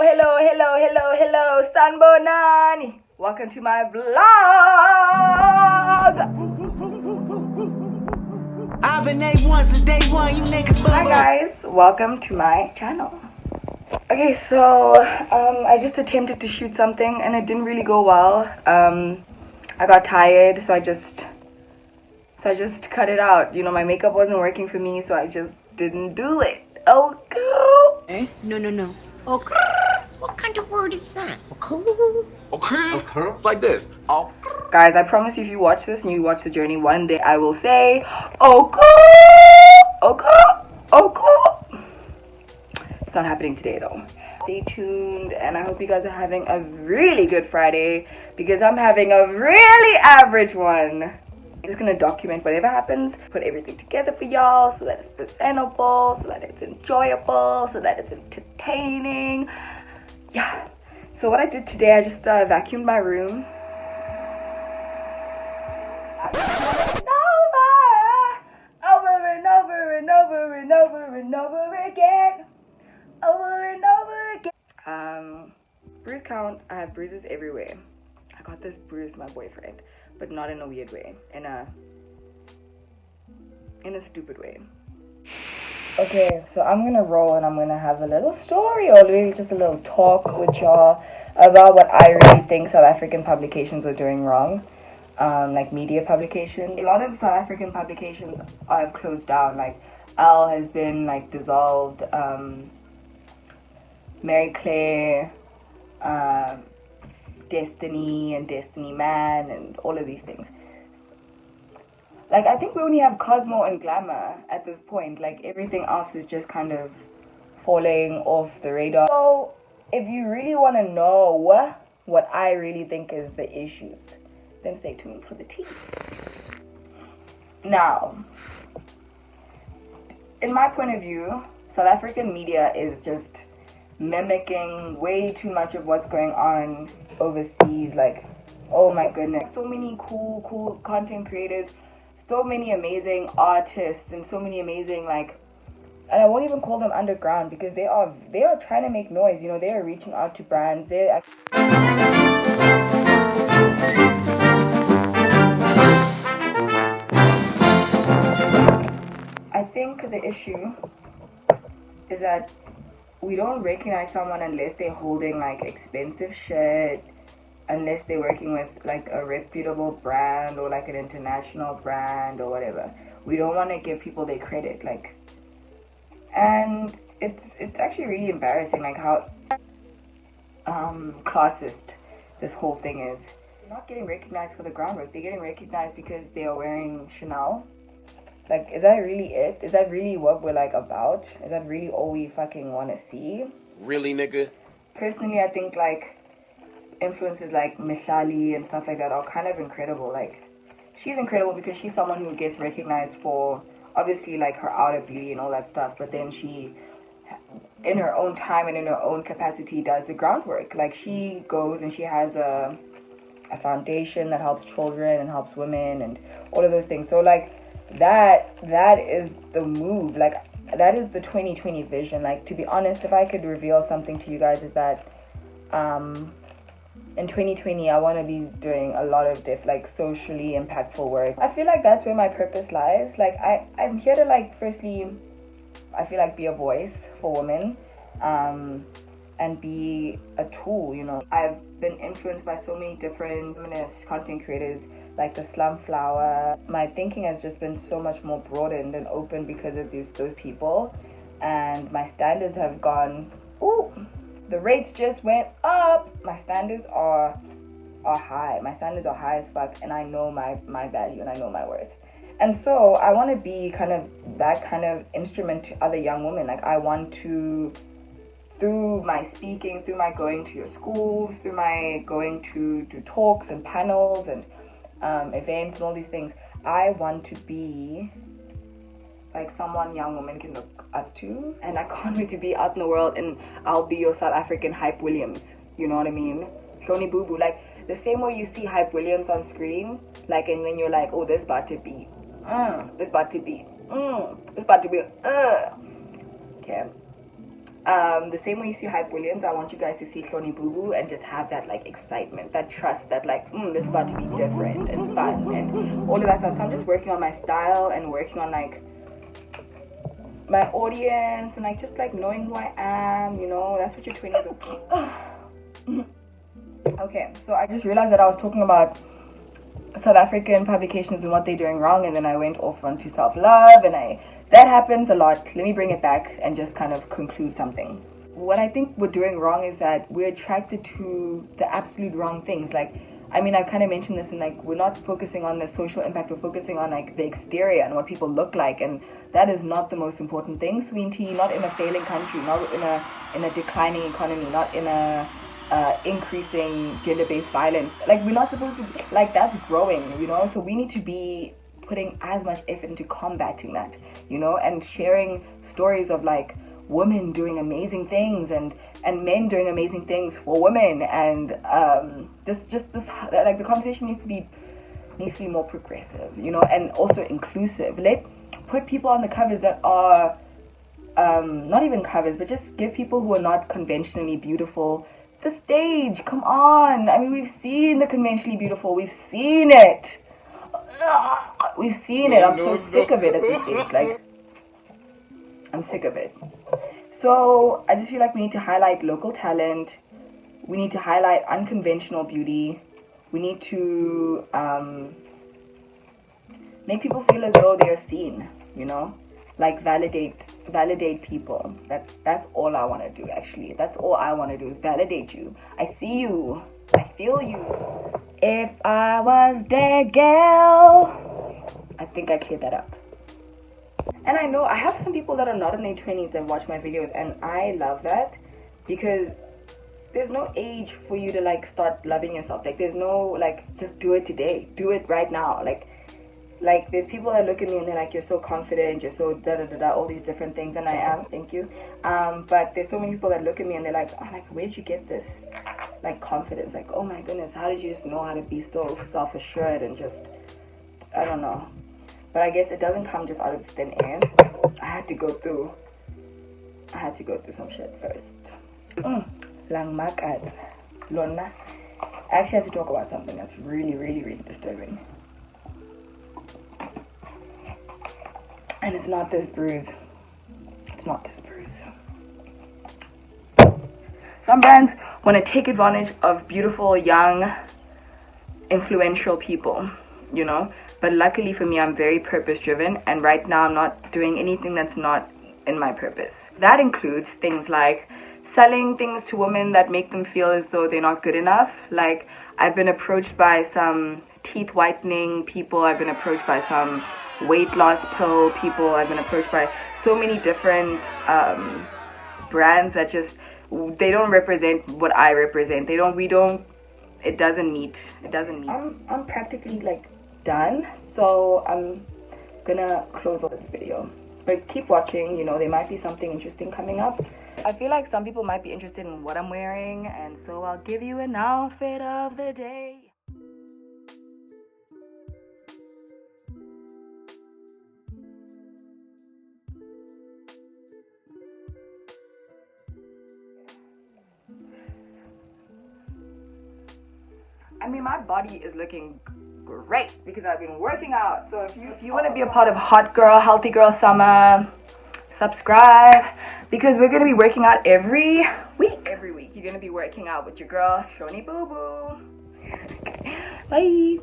hello, Sanbonani. Welcome to my vlog. I've been A1 since day one, you niggas. Hi guys, welcome to my channel. Okay, so I just attempted to shoot something and it didn't really go well. I got tired, so I just cut it out. You know, my makeup wasn't working for me, so I just didn't do it. Oh, cool. Eh? No. Okay. What kind of word is that? Okay. Like this. Oh. Guys, I promise you, if you watch this and you watch the journey, one day I will say, oh, cool. Oh, cool. It's not happening today, though. Stay tuned, and I hope you guys are having a really good Friday, because I'm having a really average one. I'm just gonna document whatever happens, put everything together for y'all so that it's presentable, so that it's enjoyable, so that it's entertaining. Yeah. So what I did today, I just vacuumed my room. Over and over and over and over and over again. Over and over again. Bruise count. I have bruises everywhere. I got this bruise from my boyfriend, but not in a weird way, in a stupid way. Okay, so I'm gonna roll and I'm gonna have a little story, or maybe just a little talk with y'all about what I really think South African publications are doing wrong. Like media publications. A lot of South African publications have closed down. Like Al has been like dissolved. Mary Claire, Destiny and Destiny Man and all of these things. Like, I think we only have Cosmo and Glamour at this point. Like, everything else is just kind of falling off the radar. So, if you really want to know what I really think is the issues, then stay tuned for the tea. Now, in my point of view, South African media is just mimicking way too much of what's going on overseas. Like, oh my goodness, so many cool content creators, so many amazing artists, and so many amazing, like, and I won't even call them underground, because they are trying to make noise. You know, they are reaching out to brands. I think the issue is that we don't recognize someone unless they're holding like expensive shit, unless they're working with like a reputable brand or like an international brand or whatever. We don't want to give people their credit, like, and it's actually really embarrassing, like how classist this whole thing is. They're not getting recognized for the groundwork. They're getting recognized because they are wearing Chanel. Like, is that really it? Is that really what we're like about? Is that really all we fucking want to see? Really, nigga? Personally, I think like influencers like Mihlali and stuff like that are kind of incredible. Like, she's incredible because she's someone who gets recognized for obviously like her outer beauty and all that stuff, but then she, in her own time and in her own capacity, does the groundwork. Like, she goes and she has a foundation that helps children and helps women and all of those things. So like, that is the move. Like, that is the 2020 vision. Like, to be honest, if I could reveal something to you guys, is that in 2020 I want to be doing a lot of like socially impactful work. I feel like that's where my purpose lies. Like, I'm here to, like, firstly, I feel like be a voice for women, and be a tool, you know. I've been influenced by so many different feminist content creators, like the Slum Flower. My thinking has just been so much more broadened and open because of those people, and my standards have gone, ooh, the rates just went up. My standards are high. My standards are high as fuck, and I know my value and I know my worth. And so I want to be kind of that kind of instrument to other young women. Like, I want to, through my speaking, through my going to your schools, through my going to talks and panels and events and all these things, I want to be like someone young women can look up to. And I can't wait to be out in the world and I'll be your South African Hype Williams. You know what I mean? Hlonibooboo. Like, the same way you see Hype Williams on screen, like, and then you're like, oh, this about to be, this about to be, this about to be, okay. The same way you see hype Williams, I want you guys to see Hlonibooboo and just have that like excitement, that trust, that like, this is about to be different and fun and all of that stuff. So I'm just working on my style and working on like my audience and like just like knowing who I am, you know. That's what your 20s are. Okay, so I just realized that I was talking about South African publications and what they're doing wrong, and then I went off onto self-love, and that happens a lot. Let me bring it back and just kind of conclude something. What I think we're doing wrong is that we're attracted to the absolute wrong things. Like, I mean, I've kind of mentioned this, and like, we're not focusing on the social impact, we're focusing on like the exterior and what people look like, and that is not the most important thing, sweetie. Not in a failing country, not in a declining economy, not in a increasing gender-based violence. Like, we're not supposed to, like, that's growing, you know. So we need to be putting as much effort into combating that, you know, and sharing stories of like women doing amazing things and men doing amazing things for women, and this like the conversation needs to be more progressive, you know, and also inclusive. Put people on the covers that are not even covers, but just give people who are not conventionally beautiful the stage. Come on. I mean, we've seen the conventionally beautiful. We've seen it. We've seen it. I'm so sick of it at this stage. Like, I'm sick of it. So I just feel like we need to highlight local talent. We need to highlight unconventional beauty. We need to make people feel as though they're seen, you know, like validate people. That's all I want to do, actually. That's all I want to do is validate you. I see you. I feel you. If I was their girl. I think I cleared that up. And I know I have some people that are not in their 20s that watch my videos, and I love that, because there's no age for you to like start loving yourself. Like, there's no like, just do it today, do it right now. Like there's people that look at me and they're like, you're so confident, you're so da-da-da-da, all these different things, and I am, thank you. But there's so many people that look at me and they're like, oh, like, where did you get this like confidence? Like, oh my goodness, how did you just know how to be so self-assured and just, I don't know. But I guess it doesn't come just out of thin air. I had to go through some shit first. Lang makat. Lona. I actually have to talk about something that's really, really, really disturbing. And it's not this bruise. It's not this bruise. Some brands want to take advantage of beautiful, young, influential people, you know. But luckily for me, I'm very purpose driven, and right now I'm not doing anything that's not in my purpose. That includes things like selling things to women that make them feel as though they're not good enough. Like, I've been approached by some teeth whitening people, I've been approached by some weight loss pill people, I've been approached by so many different brands that just, they don't represent what I represent. It doesn't meet. I'm practically like done, so I'm gonna close off this video, but keep watching, you know, there might be something interesting coming up. I feel like some people might be interested in what I'm wearing, and so I'll give you an outfit of the day. I mean, my body is looking great because I've been working out. So if you want to be a part of Hot Girl, Healthy Girl Summer, subscribe, because we're going to be working out every week. You're going to be working out with your girl, Hlonibooboo. Bye.